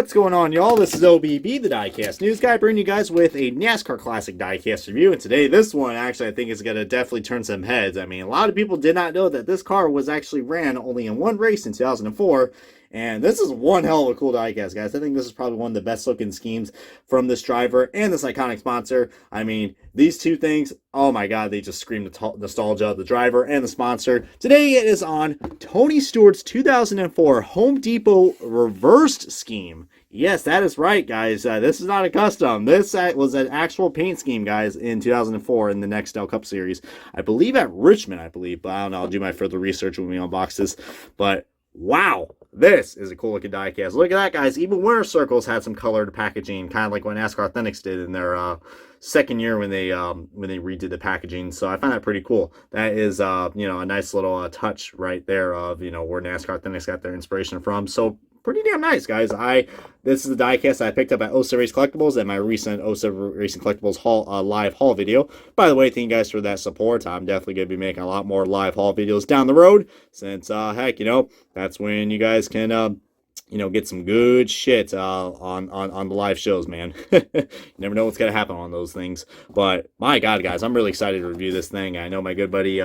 What's going on, y'all? This is OBB, the Diecast news guy, bringing you guys with a NASCAR Classic Diecast review. And today, this one actually I think is going to definitely turn some heads. I mean, a lot of people did not know that this car was actually ran only in one race in 2004. And this is one hell of a cool diecast, guys. I think this is probably one of the best looking schemes from this driver and this iconic sponsor. I mean, these two things, oh my god, they just scream the nostalgia of the driver and the sponsor. Today it is on Tony Stewart's 2004 Home Depot reversed scheme. Yes, that is right, guys. This is not a custom. This was an actual paint scheme, guys, in 2004 in the Nextel Cup Series. I believe at Richmond, but I don't know. I'll do my further research when we unbox this. But wow, this is a cool looking diecast. Look at that, guys. Even Winter Circles had some colored packaging, kind of like what NASCAR Authentics did in their second year when they redid the packaging. So I find that pretty cool. That is a nice little touch right there of where NASCAR Authentics got their inspiration from. So pretty damn nice, guys. This is the diecast I picked up at 07 Race Collectibles and my recent 07 Racing Collectibles live haul video. By the way, thank you guys for that support. I'm definitely going to be making a lot more live haul videos down the road since, heck, that's when you guys can, get some good shit on the live shows, man. You never know what's going to happen on those things. But, my God, guys, I'm really excited to review this thing. I know my good buddy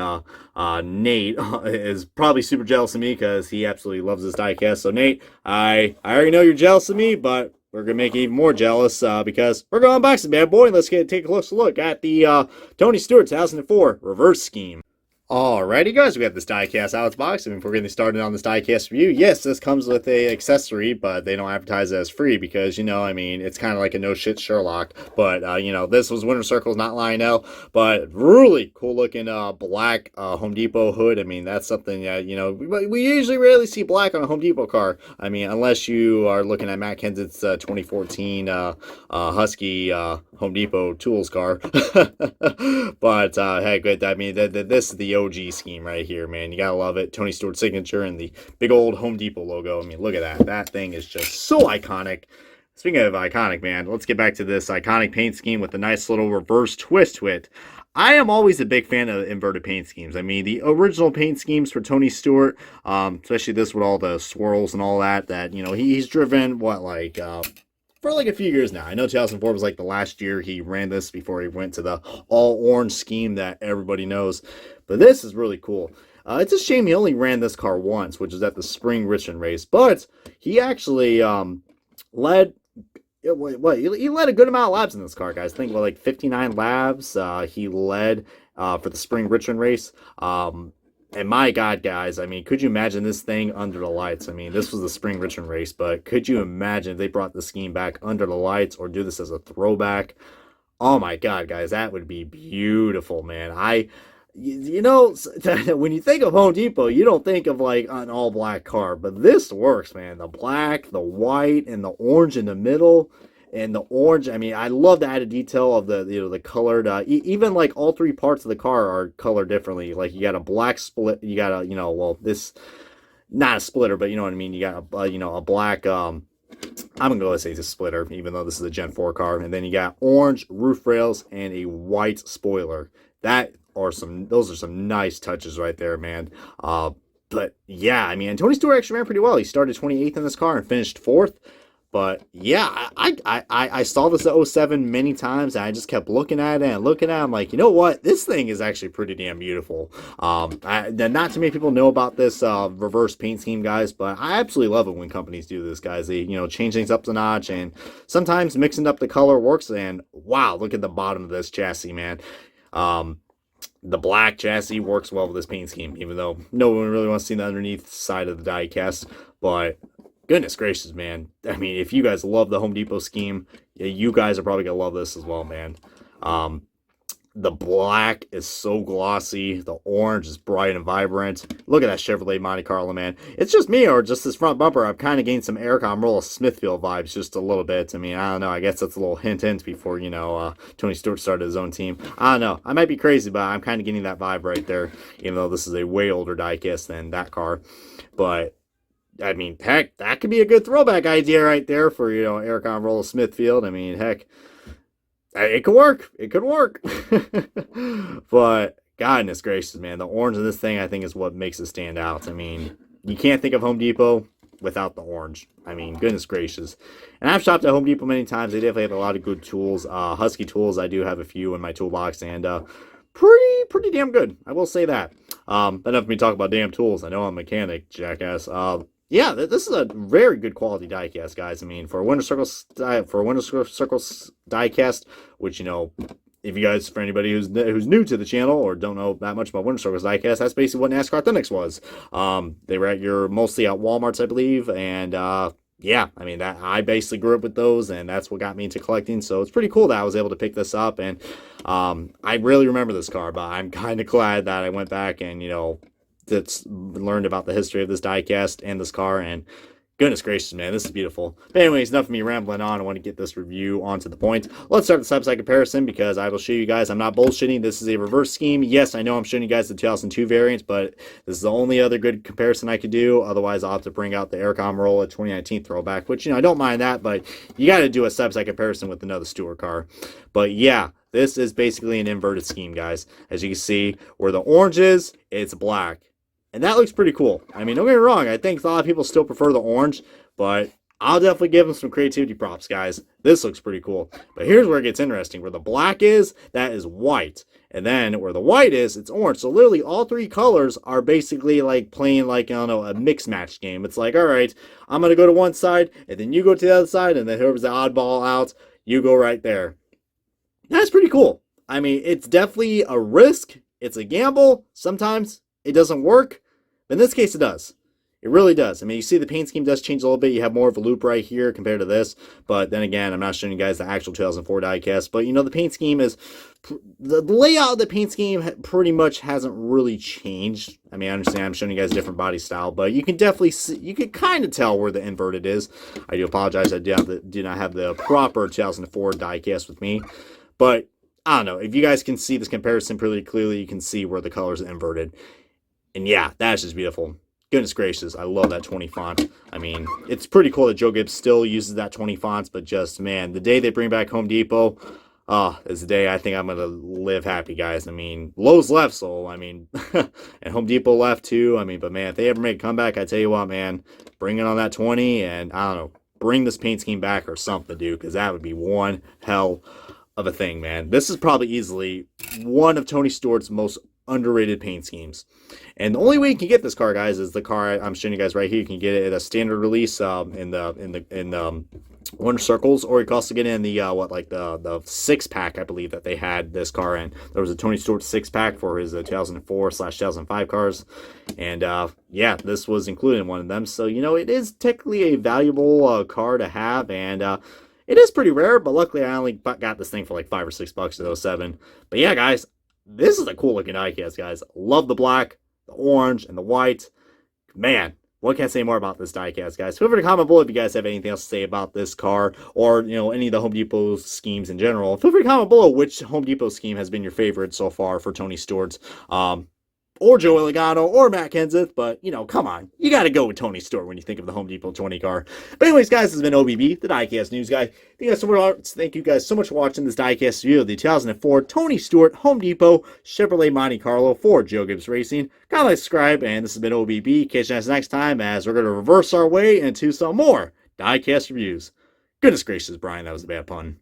Nate is probably super jealous of me because he absolutely loves this diecast. So, Nate, I already know you're jealous of me, but we're going to make you even more jealous because we're going to unbox it, bad boy. Let's take a closer look at the Tony Stewart 2004 reverse scheme. Alrighty, guys, we got this diecast out of its box, and before getting started on this diecast review, yes, this comes with a accessory, but they don't advertise it as free because, it's kind of like a no-shit Sherlock, but, this was Winter Circles, not Lionel, but really cool-looking black Home Depot hood. I mean, that's something that, we usually rarely see black on a Home Depot car. I mean, unless you are looking at Matt Kenseth's 2014 Husky Home Depot tools car. But, hey, good, I mean, this is the OG scheme right here, man. You gotta love it. Tony Stewart signature and the big old Home Depot logo. I mean, look at that. That thing is just so iconic. Speaking of iconic, man, let's get back to this iconic paint scheme with a nice little reverse twist to it. I am always a big fan of inverted paint schemes. I mean, the original paint schemes for Tony Stewart, especially this with all the swirls and all that, he's driven, for like a few years now. I know 2004 was like the last year he ran this before he went to the all-orange scheme that everybody knows. But this is really cool. It's a shame he only ran this car once, which is at the Spring Richmond race. But he actually led a good amount of laps in this car, guys. I think like 59 laps he led for the Spring Richmond race. And my God, guys, I mean, could you imagine this thing under the lights? I mean, this was the Spring Richmond race, but could you imagine if they brought the scheme back under the lights or do this as a throwback? Oh my God, guys, that would be beautiful, man. When you think of Home Depot, you don't think of like an all black car, but this works, man. The black, the white, and the orange in the middle. And the orange, I mean, I love the added detail of the colored, even like all three parts of the car are colored differently. Like you got a black split, you got a, this, not a splitter, but you know what I mean? You got a black, I'm going to go say it's a splitter, even though this is a Gen 4 car. And then you got orange roof rails and a white spoiler. Those are some nice touches right there, man. But yeah, I mean, Tony Stewart actually ran pretty well. He started 28th in this car and finished 4th. But yeah, I saw this at 07 many times, and I just kept looking at it and looking at it. I'm like, you know what? This thing is actually pretty damn beautiful. Not too many people know about this reverse paint scheme, guys, but I absolutely love it when companies do this, guys. They, change things up a notch, and sometimes mixing up the color works. And wow, look at the bottom of this chassis, man. The black chassis works well with this paint scheme, even though no one really wants to see the underneath side of the diecast, but goodness gracious, man. I mean, if you guys love the Home Depot scheme, you guys are probably going to love this as well, man. The black is so glossy. The orange is bright and vibrant. Look at that Chevrolet Monte Carlo, man. It's just me or just this front bumper. I've kind of gained some Eric Almirola Smithfield vibes just a little bit. I mean, I don't know. I guess that's a little hint before, Tony Stewart started his own team. I don't know. I might be crazy, but I'm kind of getting that vibe right there, even though this is a way older diecast than that car. But I mean, heck, that could be a good throwback idea right there for, Eric Almirola Smithfield. I mean, heck, it could work. It could work. But goodness gracious, man, the orange in this thing, I think, is what makes it stand out. I mean, you can't think of Home Depot without the orange. I mean, goodness gracious. And I've shopped at Home Depot many times. They definitely have a lot of good tools. Husky tools, I do have a few in my toolbox, and pretty damn good. I will say that. Enough of me talk about damn tools. I know I'm a mechanic, jackass. Yeah, this is a very good quality diecast, guys. I mean, for a Winter Circle diecast, which, you know, if you guys, for anybody who's new to the channel or don't know that much about Winter Circle's diecast, that's basically what NASCAR Authentics was. They were mostly at Walmart's, I believe, and yeah, I mean, that I basically grew up with those, and that's what got me into collecting. So it's pretty cool that I was able to pick this up, and I really remember this car, but I'm kind of glad that I went back and, you know, that's learned about the history of this diecast and this car, and goodness gracious, man, this is beautiful. But anyways, enough of me rambling on. I want to get this review onto the point. Let's start the side-by-side comparison, because I will show you guys I'm not bullshitting. This is a reverse scheme. Yes, I know I'm showing you guys the 2002 variant, but this is the only other good comparison I could do. Otherwise, I'll have to bring out the Eric Almirola 2019 throwback, which, you know, I don't mind that, but you got to do a side-by-side comparison with another Stewart car. But yeah, this is basically an inverted scheme, guys. As you can see, where the orange is, it's black. And that looks pretty cool. I mean, don't get me wrong. I think a lot of people still prefer the orange, but I'll definitely give them some creativity props, guys. This looks pretty cool. But here's where it gets interesting. Where the black is, that is white. And then where the white is, it's orange. So literally all three colors are basically like playing like, I don't know, a mix match game. It's like, all right, I'm going to go to one side, and then you go to the other side, and then whoever's the oddball out, you go right there. That's pretty cool. I mean, it's definitely a risk. It's a gamble. Sometimes it doesn't work. But in this case, it does. It really does. I mean, you see the paint scheme does change a little bit. You have more of a loop right here compared to this. But then again, I'm not showing you guys the actual 2004 diecast. But, you know, the paint scheme is... The layout of the paint scheme pretty much hasn't really changed. I mean, I understand I'm showing you guys different body style. But you can definitely see... You can kind of tell where the inverted is. I do apologize. I do not have the proper 2004 diecast with me. But, I don't know. If you guys can see this comparison pretty clearly, you can see where the colors are inverted. And yeah, that's just beautiful. Goodness gracious, I love that 20 font. I mean, it's pretty cool that Joe Gibbs still uses that 20 fonts, but just, man, the day they bring back Home Depot, is the day I think I'm going to live happy, guys. I mean, Lowe's left, so, I mean, and Home Depot left too. I mean, but man, if they ever make a comeback, I tell you what, man, bring it on that 20, and I don't know, bring this paint scheme back or something, dude, because that would be one hell of a thing, man. This is probably easily one of Tony Stewart's most underrated paint schemes. And the only way you can get this car, guys, is the car I'm showing you guys right here. You can get it at a standard release in Winter Circles, or you can also get it in the the 6-pack, I believe, that they had this car in. There was a Tony Stewart 6-pack for his 2004/2005 cars, and yeah, this was included in one of them. So, you know, it is technically a valuable car to have, and it is pretty rare, but luckily I only got this thing for like $5 or $6 at 07. But yeah, guys, this is a cool looking diecast, guys. Love the black, the orange, and the white. Man, what can I say more about this diecast, guys? Feel free to comment below if you guys have anything else to say about this car, or, you know, any of the Home Depot schemes in general. Feel free to comment below which Home Depot scheme has been your favorite so far for Tony Stewart's, or Joe Elegano, or Matt Kenseth, but, you know, come on. You gotta go with Tony Stewart when you think of the Home Depot 20 car. But anyways, guys, this has been OBB, the Diecast News Guy. Thank you guys so much for watching this Diecast review of the 2004 Tony Stewart Home Depot Chevrolet Monte Carlo for Joe Gibbs Racing. Like, subscribe, and this has been OBB. Catch you guys next time as we're going to reverse our way into some more Diecast reviews. Goodness gracious, Brian, that was a bad pun.